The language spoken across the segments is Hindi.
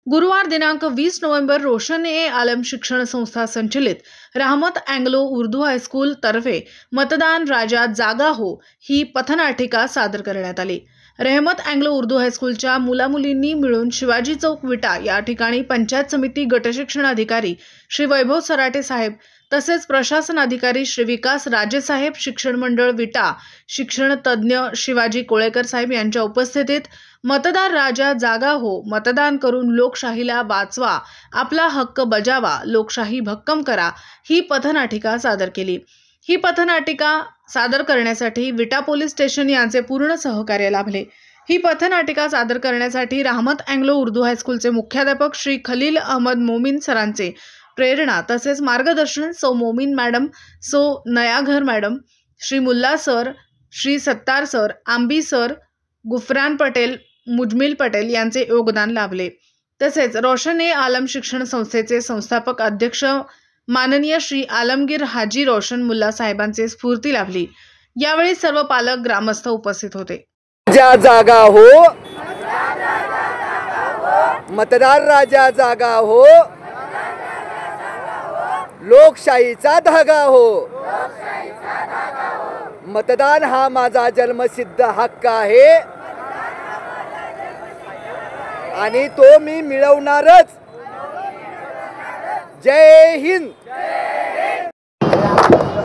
गुरुवार दिनांक 20 नोव्हेंबर रोशन-ए-आलम शिक्षण संस्था संचलित रहमत एंग्लो उर्दू हायस्कूल तर्फे मतदान राजा जागा हो ही पथनाटिका सादर करण्यात आली। रहमत एंग्लो उर्दू हायस्कूलच्या मुलामुलींनी मिळून शिवाजी चौक विटा या ठिकाणी पंचायत समिती गटशिक्षण अधिकारी श्री वैभव सराटे साहेब तसेच प्रशासन अधिकारी श्री विकास राजे साहेब, शिक्षण मंडळ विटा शिक्षण तज्ञ शिवाजी कोळेकर साहेब यांच्या उपस्थितीत मतदार राजा जागा हो, मतदान करून लोकशाहीला वाचवा, आपला हक्क बजावा, लोकशाही भक्कम करा ही पथनाटिका सादर केली। ही पथनाटिका सादर करण्यासाठी विटा पोलीस स्टेशन यांचे पूर्ण सहकार्य लाभले। ही पथनाटिका सादर करण्यासाठी रहमत एंग्लो उर्दू हायस्कूलचे मुख्याध्यापक श्री खलील अहमद मोमीन सरांचे प्रेरणा तसेच मार्गदर्शन सौ मोमीन मॅडम, सौ नयाघर मॅडम, श्री मुल्ला sir, Shri Sattar sir, Ambi sir, Gufran Patel, Muzammil Patel यांचे योगदान लाभले। तसेच रोशन-ए-आलम शिक्षण संस्थेचे संस्थापक अध्यक्ष माननीय श्री आलमगीर हाजी रोशन मुल्ला साहेबांचे स्फूर्ती लाभली। यावेळी सर्व पालक ग्रामस्थ उपस्थित होते। जागा हो, मतदार राजा जागा हो, लोकशाहीचा धागा हो, मतदान हा माझा जन्मसिद्ध हक्क आहे आणि तो मी मिळवणारच। जय हिंद।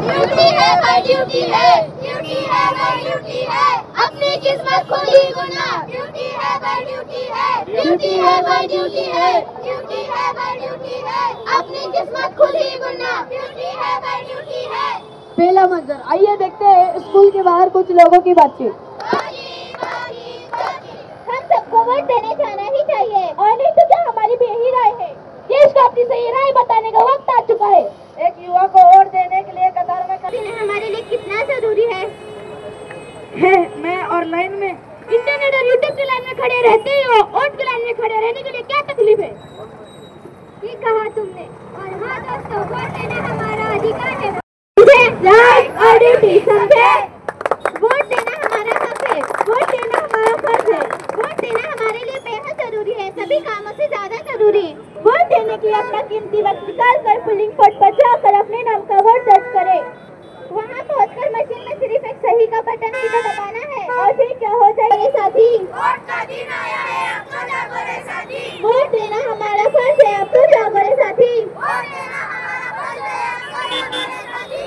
ड्यूटी है भाई ड्यूटी है, ड्यूटी है भाई ड्यूटी है, अपनी किस्मत खुद ही बुनना। ड्यूटी है भाई ड्यूटी है, ड्यूटी है भाई ड्यूटी है, ड्यूटी है भाई ड्यूटी है, अपनी किस्मत खुद ही बुनना। ड्यूटी है भाई ड्यूटी है। पहला मंजर, आइए देखते हैं स्कूल के बाहर कुछ लोगों की बातचीत। हम सबको वोट देने जाना ही चाहिए, और नहीं तो क्या हमारी भी यही राय है। देश को अपनी सही राय बताने का वक्त आ चुका है। एक युवा को वोट देने के लिए कतार में हमारे लिए कितना जरूरी है। मैं और लाइन में इंटरनेट और यूट्यूब की लाइन में खड़े रहते हो, वोट की लाइन में खड़े रहने के लिए क्या तकलीफ है? ये कहा तुमने। और हाँ दोस्तों, वोट देना हमारा अधिकार है। राइट और ड्यूटी समझे। वोट देना हमारा हक है, वोट देना हमारा फर्ज है। वोट देना हमारे लिए बेहद जरूरी है, सभी कामों से ज्यादा जरूरी है। वोट देने के लिए अपना कीमती वक्त निकाल कर पोलिंग स्पॉट पर जाकर अपने नाम का वोट दर्ज करें। वहाँ पहुंचकर मशीन में सिर्फ एक सही का बटन सीधा दबाना है और फिर क्या हो जाएगा साथी। वोट का दिन आया है, अब तो जागो रे साथी। वोट देना हमारा फर्ज है, अब तो जागो रे साथी। वोट देना हमारा फर्ज है, अब तो जागो रे साथी।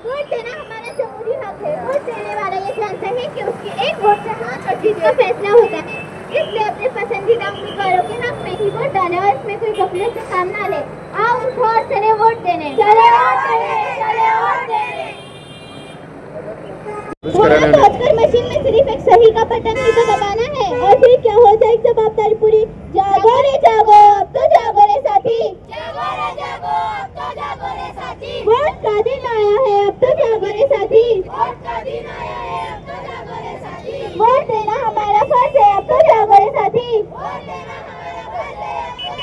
वोट देना हमारा जमहूरी हक है। वोट देने वाला ये जानता है कि उसके एक वोट से हाथ और जीत का फैसला होता है, इसलिए अपने पसंदीदा उम्मीदवारों के हक में ही वोट डाले और इसमें कोई गफलत से काम ना ले। आओ उठो और चले वोट देने। चले वोट देने, चले वोट देने। वहाँ पहुंचकर मशीन में सिर्फ एक सही का बटन ही तो दबाना है और फिर क्या हो जाएगी जवाबदारी पूरी। जागो रे जागो, अब तो जागो रे साथी। जागो रे जागो, अब तो जागो रे साथी। वोट का दिन आया है, अब तो जागो रे साथी। वोट का दिन आया है, अब तो जागो रे साथी। वोट देना हमारा फर्ज है, अब तो जागो रे साथी। वोट देना हमारा फर्ज है, अब तो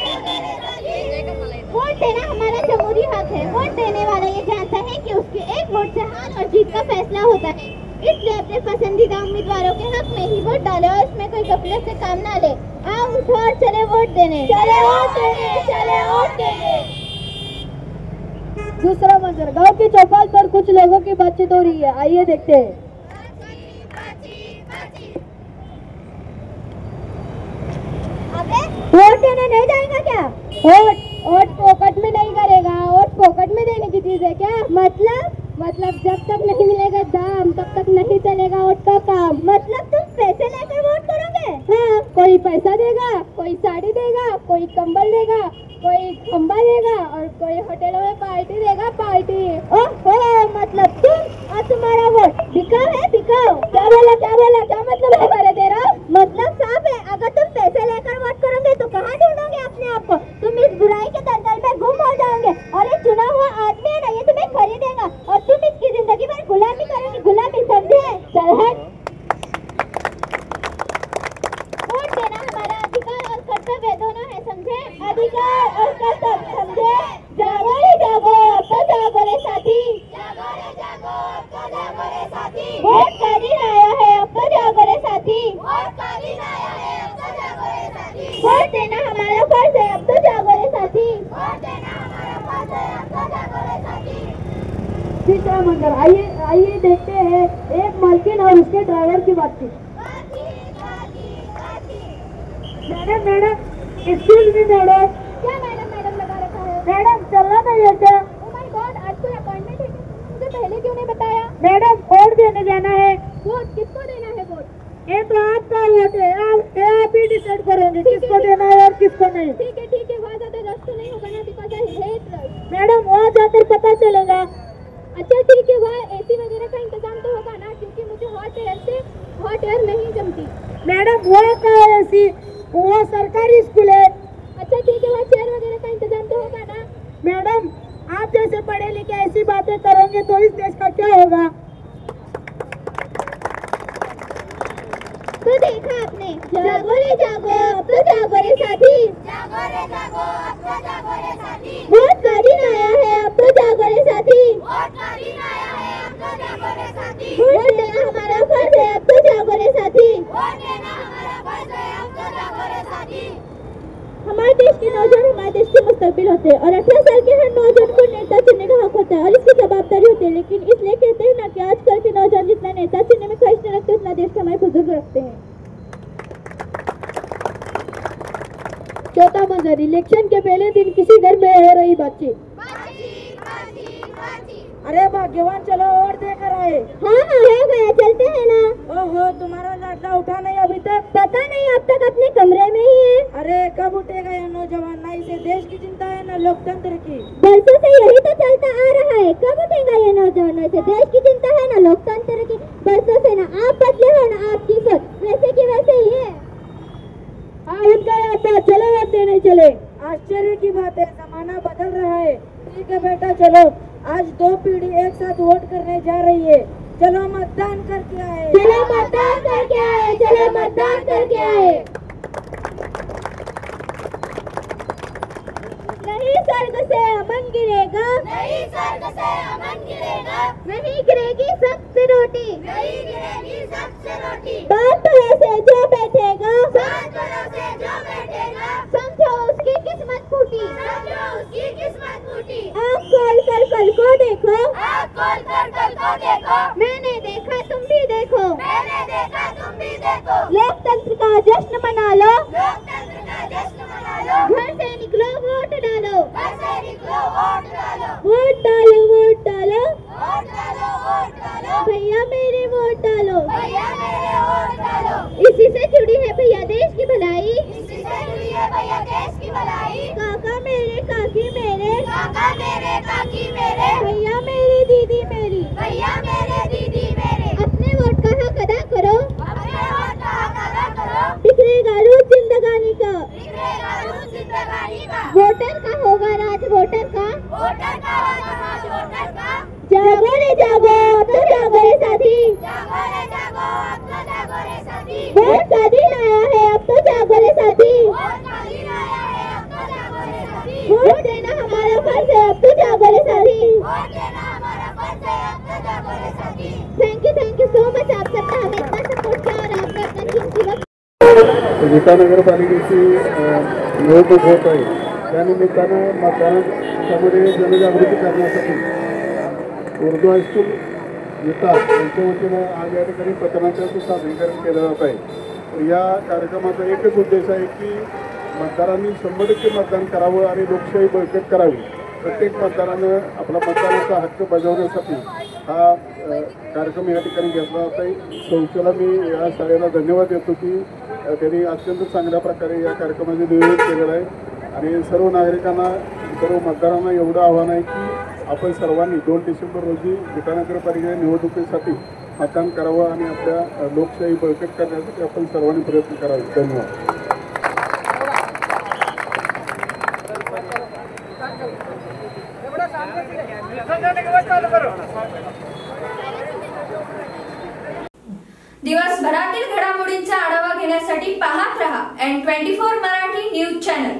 जागो रे साथी। वोट देना हमारा जमहूरी हक है। वोट देने वाला ये जानता है कि उसके एक वोट से हार और जीत का फैसला होता है, इसलिए अपने पसंदीदा उम्मीदवारों के हक में ही वोट डाले और इसमें कोई गफलत से काम ना ले। आओ उठो और चले वोट देने। चले वोट देने, चले वोट देने। दूसरा मंजर, गांव की चौपाल पर कुछ लोगों की बातचीत हो रही है, आइए देखते हैं। वोट देने नहीं जाएगा क्या? वोट फोकट में नहीं करेगा, वोट फोकट में देने की चीज है क्या? मतलब जब तक नहीं मिलेगा दाम तब तक नहीं चलेगा वोट का काम। मतलब तुम पैसे लेकर वोट करोगे? हाँ, कोई पैसा देगा, कोई साड़ी देगा, कोई कंबल देगा, कोई खंबा देगा और कोई होटलों में पार्टी देगा, पार्टी। ओहो, मतलब तुम और तुम्हारा वोट बिकाऊ है, बिकाऊ। क्या बोला क्या मतलब है मेरे तेरा? मतलब साफ है, अगर तुम पैसे लेकर वोट करोगे तो कहाँ ढूंढोगे अपने आप को? तुम इस बुराई के दलदल में गुम हो जाओगे और ये चुना हुआ आदमी है ना, ये तुम्हें खरीदेगा और तुम इसकी जिंदगी भर गुलामी करोगे। गुलामी समझे? चल हट। वोट देना हमारा अधिकार और कर्तव्य दोनों है, समझे? अधिकार और कर्तव्य, समझे? जागो रे जागो, अब तो जागो रे साथी। जागो रे जागो, अब तो जागो रे साथी। वोट का दिन आया है, अब तो जागो रे साथी। वोट का दिन आया है, अब तो जागो रे साथी। वोट देना हमारा छोटा मंजर। आइए देखते हैं एक मालकिन और उसके ड्राइवर की बातचीत। Madam excuse me madam. क्या मैडम लगा रखा है? मैडम चलना नहीं है क्या? ओह माय गॉड, आज कोई अपॉइंटमेंट है क्या? मुझे पहले क्यों नहीं बताया? मैडम वोट देने जाना है। वोट किसको देना है? वोट ये तो आपका वोट है, आप ही डिसाइड करोगे किसको देना है और किसको नहीं। ठीक है, वहाँ ज्यादा रश तो नहीं होगा ना? Because I hate rush. Madam वहाँ जाकर पता चलेगा। अच्छा ठीक है, वहाँ एसी वगैरह का इंतजाम तो होगा ना, क्योंकि मुझे हॉट एयर नहीं जमती। मैडम वो का ऐसी वो सरकारी स्कूल है। अच्छा ठीक है, वहाँ चेयर वगैरह का इंतजाम तो होगा ना? मैडम आप जैसे पढ़े लिखे ऐसी बातें करेंगे तो इस देश का क्या होगा? तो देखा आपने, जागो रे जागो, अब तो जागो रे साथी। जागो रे जागो, अब तो जागो रे साथी। वोट का दिन आया है, अब तो जागो रे साथी। वोट का दिन आया है, अब तो जागो रे साथी। वोट देना हमारा फर्ज है, अब तो जागो रे साथी। वोट देना हमारा फर्ज है, अब तो जागो रे साथी। हमारे देश के नौजवान हमारे देश के मुस्तकबिल होते हैं और 18 साल के हर नौजवान को नेता चुनने का हक होता है और इसकी जवाबदारी होती है। लेकिन इसलिए कहते हैं ना कि आजकल के नौजवान जितना नेता चुनने में ख्वाहिश नहीं रखते उतना देश के हमारे बुजुर्ग रखते हैं। चौथा मंजर, इलेक्शन के पहले दिन किसी घर में हो रही बातचीत। अरे भाग्यवान, चलो और देकर आए। हाँ हो गया, चलते हैं ना। ओहो, तुम्हारा लाडला उठा नहीं अभी तक? पता नहीं, अब तक अपने कमरे में ही है। अरे कब उठेगा ये नौजवान? ना इसे देश की चिंता है ना लोकतंत्र की। बरसों से यही तो चलता आ रहा है, कब उठेगा ये नौजवान? ऐसे देश की चिंता है ना लोकतंत्र की। बरसों से ना आप बदले हो ना आपकी सोच, वैसे की वैसे ही है। चलो वोट देने चले। आश्चर्य की बात है, जमाना बदल रहा है। ठीक है बेटा, चलो आज 2 पीढ़ी एक साथ वोट करने जा रही है। चलो मतदान करके आए। चलो मतदान करके आए, चलो मतदान करके आए। नहीं स्वर्ग से अमन गिरेगा, नहीं स्वर्ग से अमन गिरेगा, नहीं गिरेगी सबसे रोटी, नहीं गिरेगी सबसे रोटी। बात से जो बैठेगा, समझो उसकी किस्मत फूटी, समझो उसकी किस्मत फूटी। आँख खोल कर कल को देखो, आँख खोल कर कल को देखो। मैंने देखा तुम भी देखो, मैंने देखा तुम भी देखो। लोकतंत्र का जश्न मना लो, लोकतंत्र का जश्न मना लो। घर से निकलो वोट डालो, घर से निकलो वोट डालो। वोट डालो, वोट डालो, वोट डालो, वोट डालो। भैया मेरे वोट डालो, भैया मेरे वोट डालो। इसी से जुड़ी है भैया देश की भलाई, इसी से जुड़ी है भैया देश की भलाई। काका मेरे काकी मेरे, काका मेरे काकी मेरे। भैया मेरे दीदी मेरी, भैया मेरे दीदी मेरे। अपने वोट का हक अदा करो, अपने वोट का हक अदा करो। बिखरेगा रूप जिंदगानी का, बिखरेगा रूप जिंदगानी का। वोटर का होगा राज, वोटर का, वोटर का होगा राज, वोटर का। जागो रे जागो, अब तो जागो रे साथी, जागो रे जागो, अब तो जागो रे साथी। वोट का दिन आया है, अब तो जागो रे साथी, वोट का दिन आया है, अब तो जागो रे साथी। वोट देना हमारा फर्ज है, अब तो जागो रे साथी, वोट देना हमारा फर्ज है, अब तो जागो रे साथी। थैंक यू सो मच, आप सबने हमें इतना सपोर्ट किया और आपने अपना कीमती वक्त। विटा नगरपालिकेची निवडणूक होत आहे, त्यानिमित्तानं मतदानामध्ये जनजागृती करण्यासाठी उर्दू हायस्कूल विटा यांच्या वतीनं आज या ठिकाणी पथनाट्याचं सादरीकरण केलं जात आहे. तर या कार्यक्रमाचा एकच उद्देश आहे की मतदारांनी 100% मतदान करावं आणि लोकशाही बळकट करावी. प्रत्येक मतदारानं आपला मतदानाचा हक्क बजावण्यासाठी हा कार्यक्रम या ठिकाणी घेतला जात आहे. संस्थेला मी या शाळेला धन्यवाद देतो की त्यांनी अत्यंत चांगल्या प्रकारे या कार्यक्रमाचे नियोजन केलेलं आहे आणि सर्व नागरिकांना सर्व मतदारांना एवढं आव्हान आहे की आपण सर्वांनी 2 डिसेंबर रोजी विटा नगरपालिका निवडणुकीसाठी मतदान करावं आणि आपल्या लोकशाही बळकट करण्यासाठी आपण सर्वांनी प्रयत्न करावे. धन्यवाद. दिवसभरातील घडामोडींचा आढावा घेण्यासाठी पाहत रहा N24 मराठी न्यूज चॅनल.